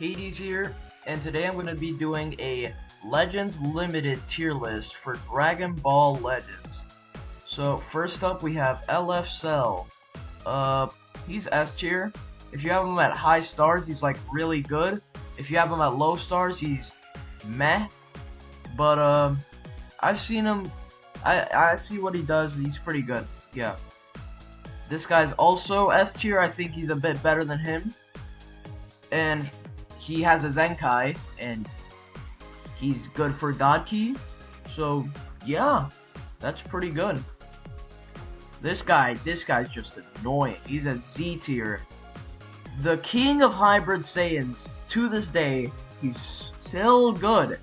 Hades here, and today I'm going to be doing a Legends Limited tier list for Dragon Ball Legends. So first up we have LF Cell. He's S tier. If you have him at high stars, he's like really good. If you have him at low stars, he's meh. But I've seen him. I see what he does. He's pretty good. Yeah. This guy's also S tier. I think he's a bit better than him. And he has a Zenkai, and he's good for God Key. So yeah, that's pretty good. This guy's just annoying. He's a Z tier. The king of hybrid Saiyans, to this day, he's still good.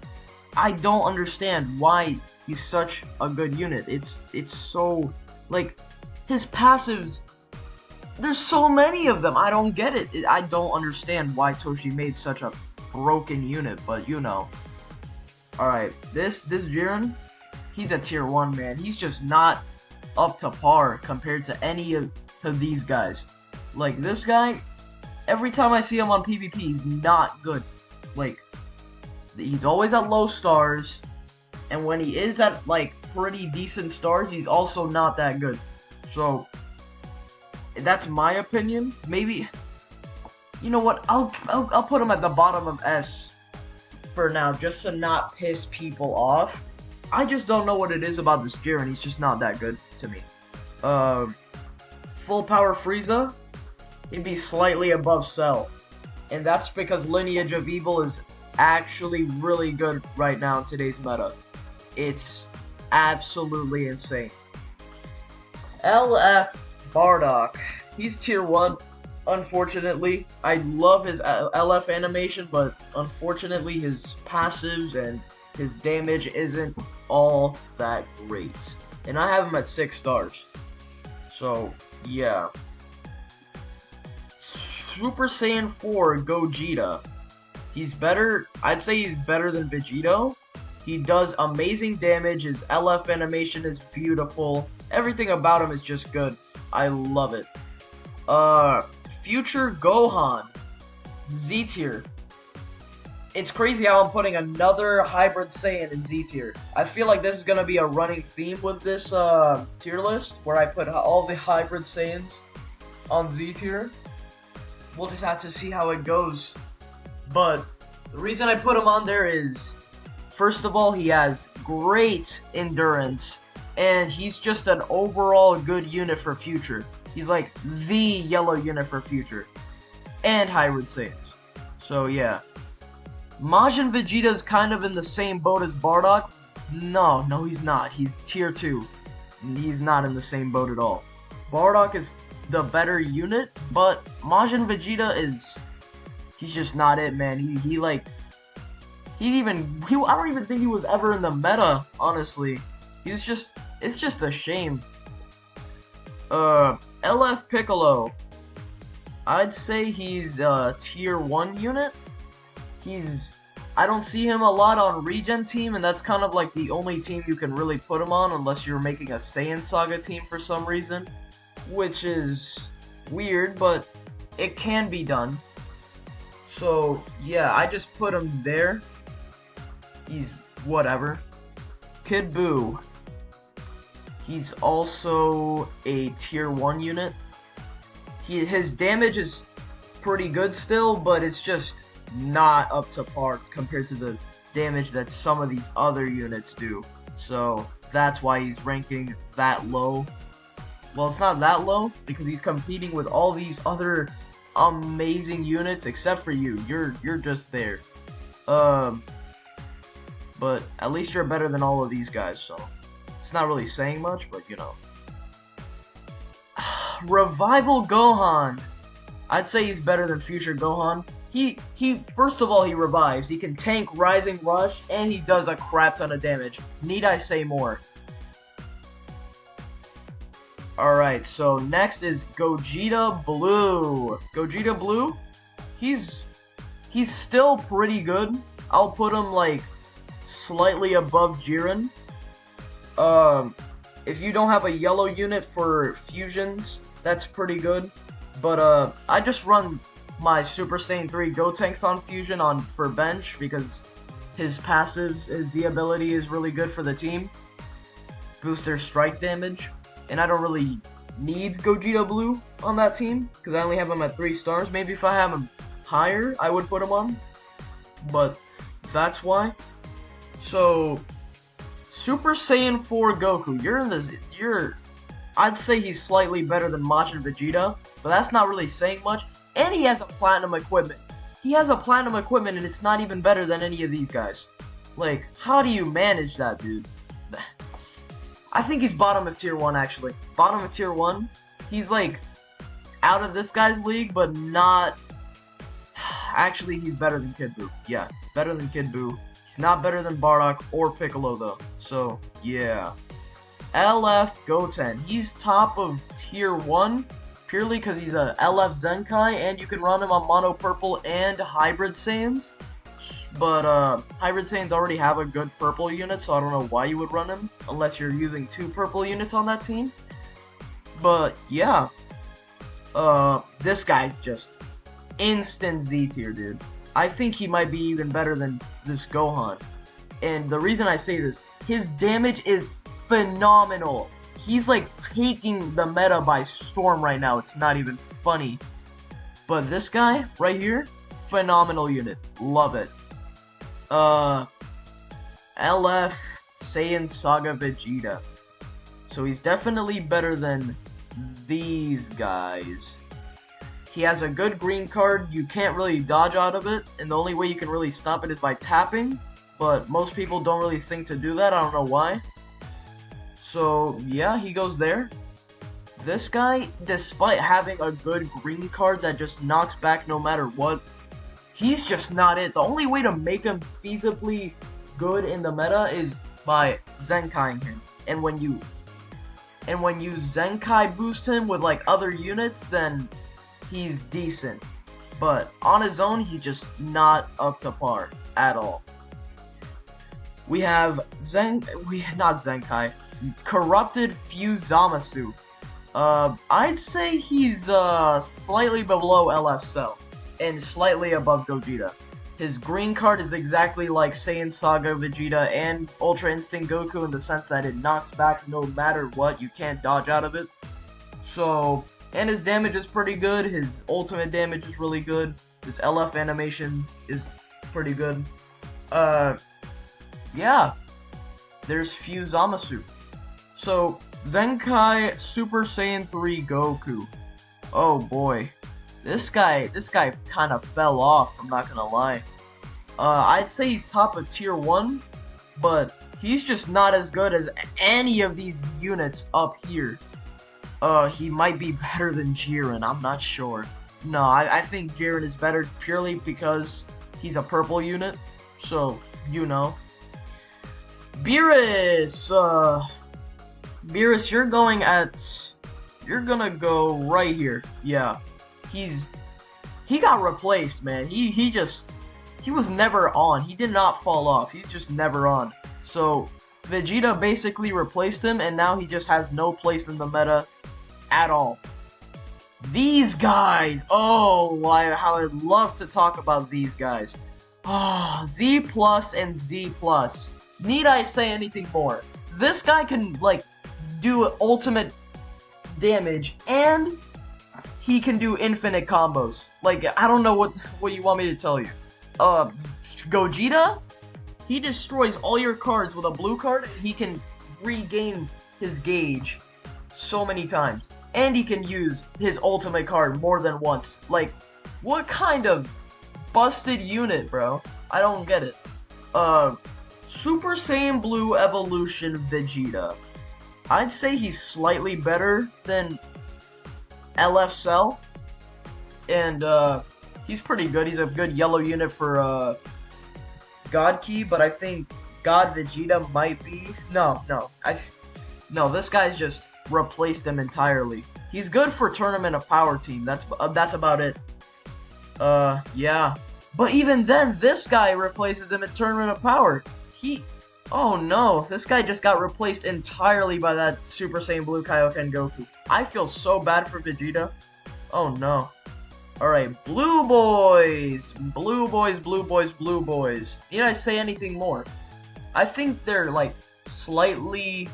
I don't understand why he's such a good unit. It's so, like, his passives, there's so many of them. I don't get it. I don't understand why Toshi made such a broken unit, but you know. Alright, this Jiren, he's a tier 1, man. He's just not up to par compared to any of these guys. Like, this guy, every time I see him on PvP, he's not good. Like, he's always at low stars, and when he is at, like, pretty decent stars, he's also not that good. So, that's my opinion. Maybe, you know what, I'll put him at the bottom of S for now, just to not piss people off. I just don't know what it is about this Jiren. He's just not that good to me. Full power Frieza, he'd be slightly above Cell, and that's because Lineage of Evil is actually really good right now in today's meta. It's absolutely insane. LF Bardock, he's tier 1. Unfortunately, I love his LF animation, but unfortunately his passives and his damage isn't all that great. And I have him at 6 stars. So, yeah. Super Saiyan 4 Gogeta. He's better, I'd say he's better than Vegito. He does amazing damage, his LF animation is beautiful. Everything about him is just good. I love it. Future Gohan, Z tier. It's crazy how I'm putting another hybrid Saiyan in Z tier. I feel like this is gonna be a running theme with this tier list, where I put all the hybrid Saiyans on Z tier. We'll just have to see how it goes. But the reason I put him on there is, first of all, he has great endurance, and he's just an overall good unit for Future. He's like the yellow unit for Future. And hybrid Saiyans. So yeah. Majin Vegeta's kind of in the same boat as Bardock. No, he's not. He's tier 2. He's not in the same boat at all. Bardock is the better unit, but Majin Vegeta he's just not it, man. I don't even think he was ever in the meta, honestly. It's just a shame. LF Piccolo, I'd say he's a tier 1 unit. I don't see him a lot on Regen team, and that's kind of like the only team you can really put him on unless you're making a Saiyan Saga team for some reason, which is weird, but it can be done. So yeah, I just put him there. He's whatever. Kid Buu, he's also a tier 1 unit. His damage is pretty good still, but it's just not up to par compared to the damage that some of these other units do. So that's why he's ranking that low. Well, it's not that low because he's competing with all these other amazing units except for you. You're just there. But at least you're better than all of these guys, so it's not really saying much, but you know. Revival Gohan, I'd say he's better than Future Gohan. He first of all, he revives, he can tank Rising Rush, and he does a crap ton of damage. Need I say more? Alright, so next is Gogeta Blue. Gogeta Blue, he's still pretty good. I'll put him like slightly above Jiren. If you don't have a yellow unit for fusions, that's pretty good. But I just run my Super Saiyan 3 Gotenks on Fusion on for bench because his passive, his Z ability is really good for the team. Boost their strike damage. And I don't really need Gogeta Blue on that team because I only have him at 3 stars. Maybe if I have him higher, I would put him on. But that's why. So, Super Saiyan 4 Goku, I'd say he's slightly better than Majin Vegeta, but that's not really saying much. And he has a platinum equipment. He has a platinum equipment and it's not even better than any of these guys. Like, how do you manage that, dude? I think he's bottom of tier 1, actually. Bottom of tier 1. He's, like, out of this guy's league, but not... Actually, he's better than Kid Buu. Yeah, better than Kid Buu. He's not better than Bardock or Piccolo, though. So, yeah. LF Goten. He's top of tier 1, purely because he's a LF Zenkai, and you can run him on Mono Purple and Hybrid Saiyans. But, Hybrid Saiyans already have a good purple unit, so I don't know why you would run him, unless you're using 2 purple units on that team. But, yeah. This guy's just instant Z tier, dude. I think he might be even better than this Gohan. And the reason I say this, his damage is phenomenal. He's like taking the meta by storm right now. It's not even funny. But this guy right here, phenomenal unit. Love it. LF Saiyan Saga Vegeta. So he's definitely better than these guys. He has a good green card. You can't really dodge out of it, and the only way you can really stop it is by tapping. But most people don't really think to do that. I don't know why. So yeah, he goes there. This guy, despite having a good green card that just knocks back no matter what, he's just not it. The only way to make him feasibly good in the meta is by Zenkaiing him. And when you Zenkai boost him with like other units, then he's decent. But on his own, he's just not up to par at all. We have not Zenkai, Corrupted Fuse Zamasu. I'd say he's slightly below LF Cell and slightly above Gogeta. His green card is exactly like Saiyan Saga Vegeta and Ultra Instinct Goku in the sense that it knocks back no matter what. You can't dodge out of it. So, and his damage is pretty good. His ultimate damage is really good. His LF animation is pretty good. Yeah. There's Fuse Zamasu. So, Zenkai Super Saiyan 3 Goku. Oh boy. This guy kind of fell off, I'm not gonna lie. I'd say he's top of tier 1, but he's just not as good as any of these units up here. He might be better than Jiren, I'm not sure. No, I think Jiren is better purely because he's a purple unit, so, you know. Beerus! Beerus, you're gonna go right here, yeah. He got replaced, man. He was never on. He did not fall off. He's just never on. So Vegeta basically replaced him, and now he just has no place in the meta at all. These guys. Oh, how I'd love to talk about these guys. Ah, Z Plus and Z Plus. Need I say anything more? This guy can like do ultimate damage and he can do infinite combos. Like, I don't know what you want me to tell you. Gogeta, he destroys all your cards with a blue card, and he can regain his gauge so many times. And he can use his ultimate card more than once. Like, what kind of busted unit, bro? I don't get it. Super Saiyan Blue Evolution Vegeta. I'd say he's slightly better than LF Cell, and he's pretty good. He's a good yellow unit for God Key, but I think God Vegeta might be no. This guy's just replaced him entirely. He's good for Tournament of Power team. That's about it. Yeah, but even then, this guy replaces him in Tournament of Power. Oh no, this guy just got replaced entirely by that Super Saiyan Blue Kaioken Goku. I feel so bad for Vegeta. Oh no. Alright, blue boys! Blue boys, blue boys, blue boys. Need I say anything more? I think they're, like, slightly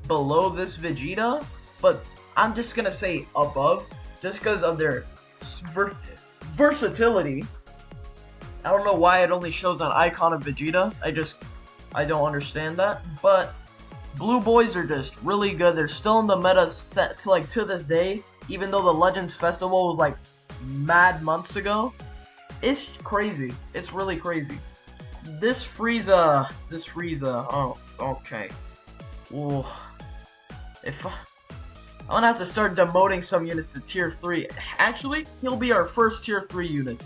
below this Vegeta, but I'm just gonna say above, just because of their versatility. I don't know why it only shows an icon of Vegeta. I don't understand that, but blue boys are just really good. They're still in the meta set to, like, to this day, even though the Legends Festival was, like, mad months ago. It's crazy. It's really crazy. This Frieza, oh, okay. Ooh. I'm gonna have to start demoting some units to tier 3. Actually, he'll be our first tier 3 unit.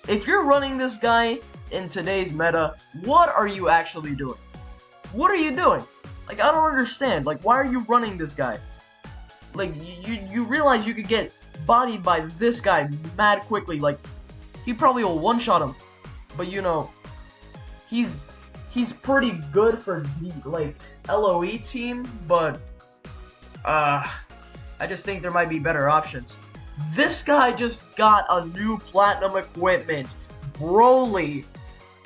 If you're running this guy in today's meta, what are you actually doing? What are you doing? Like, I don't understand. Like, why are you running this guy? Like, you realize you could get bodied by this guy mad quickly. Like, he probably will one-shot him. But, you know, he's pretty good for the, like, LOE team, but I just think there might be better options. This guy just got a new platinum equipment, Broly.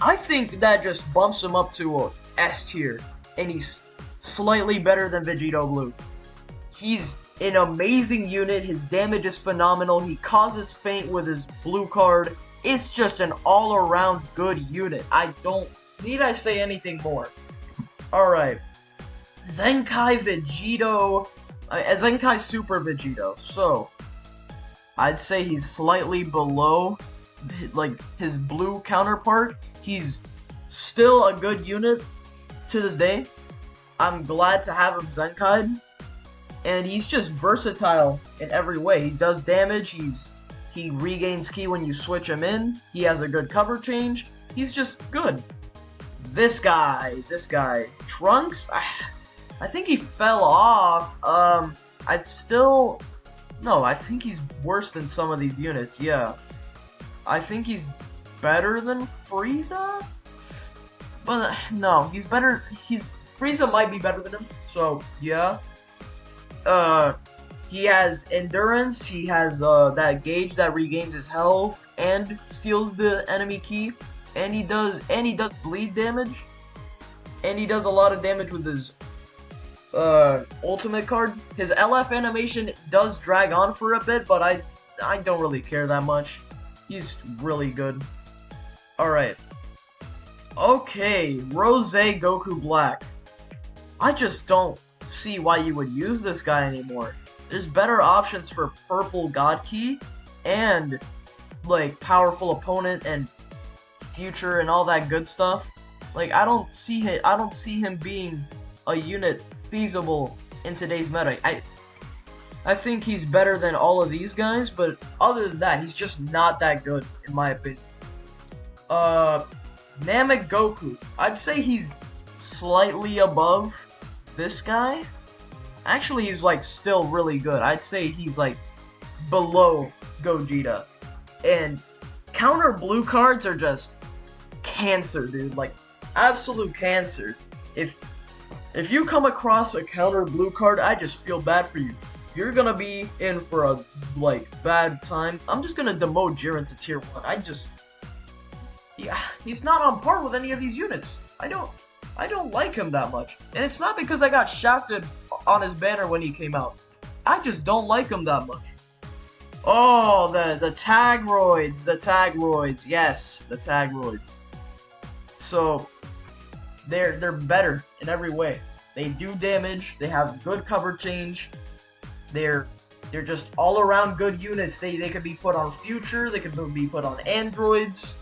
I think that just bumps him up to a S tier, and he's slightly better than Vegito Blue. He's an amazing unit. His damage is phenomenal. He causes faint with his blue card. It's just an all-around good unit. Need I say anything more? Alright. Zenkai Vegito. Zenkai Super Vegito. So, I'd say he's slightly below, like, his blue counterpart. He's still a good unit to this day. I'm glad to have him Zenkai'd. And he's just versatile in every way. He does damage, he regains ki when you switch him in, he has a good cover change, he's just good. This guy, Trunks, I think he fell off. I think he's worse than some of these units, yeah. I think he's better than Frieza? But, no, he's better, Frieza might be better than him, so, yeah. He has endurance, he has, that gauge that regains his health, and steals the enemy ki, and he does bleed damage, and he does a lot of damage with his, ultimate card. His LF animation does drag on for a bit, but I don't really care that much. He's really good. Alright. Okay, Rose Goku Black. I just don't see why you would use this guy anymore. There's better options for purple God Ki and, like, powerful opponent and future and all that good stuff. Like, I don't see him being a unit feasible in today's meta. I think he's better than all of these guys, but other than that, he's just not that good, in my opinion. Namek Goku. I'd say he's slightly above this guy. Actually, he's, like, still really good. I'd say he's, like, below Gogeta. And counter blue cards are just cancer, dude. Like, absolute cancer. If you come across a counter blue card, I just feel bad for you. You're gonna be in for a, like, bad time. I'm just gonna demote Jiren to tier 1. Yeah, he's not on par with any of these units. I don't like him that much. And it's not because I got shafted on his banner when he came out. I just don't like him that much. Oh, the Tagroids, yes, the Tagroids. So, they're better in every way. They do damage, they have good cover change, they're just all-around good units. They could be put on Future, they could be put on Androids.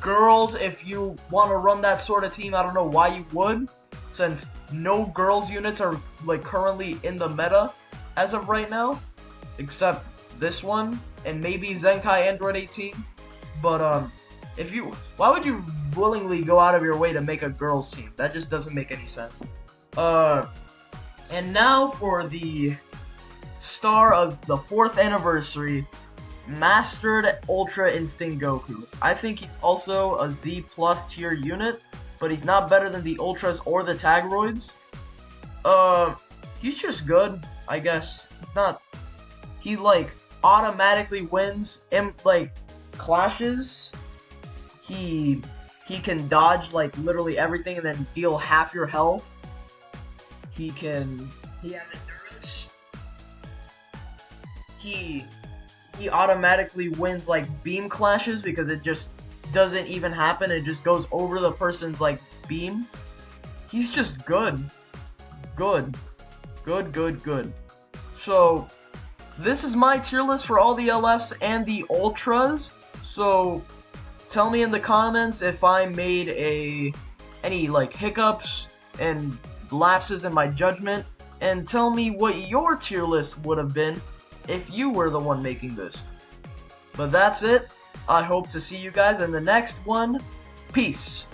Girls, if you want to run that sort of team, I don't know why you would, since no girls units are, like, currently in the meta as of right now, except this one and maybe Zenkai Android 18. But why would you willingly go out of your way to make a girls team? That just doesn't make any sense. And now for the star of the 4th anniversary, Mastered Ultra Instinct Goku. I think he's also a Z+ tier unit, but he's not better than the Ultras or the Tagroids. He's just good, I guess. He automatically wins in like clashes. He can dodge like literally everything and then deal half your health. He has endurance. He automatically wins like beam clashes because it just doesn't even happen. It just goes over the person's like beam. He's just good. Good. So this is my tier list for all the LFs and the Ultras. So tell me in the comments if I made any like hiccups and lapses in my judgment, and tell me what your tier list would have been if you were the one making this. But that's it. I hope to see you guys in the next one. Peace.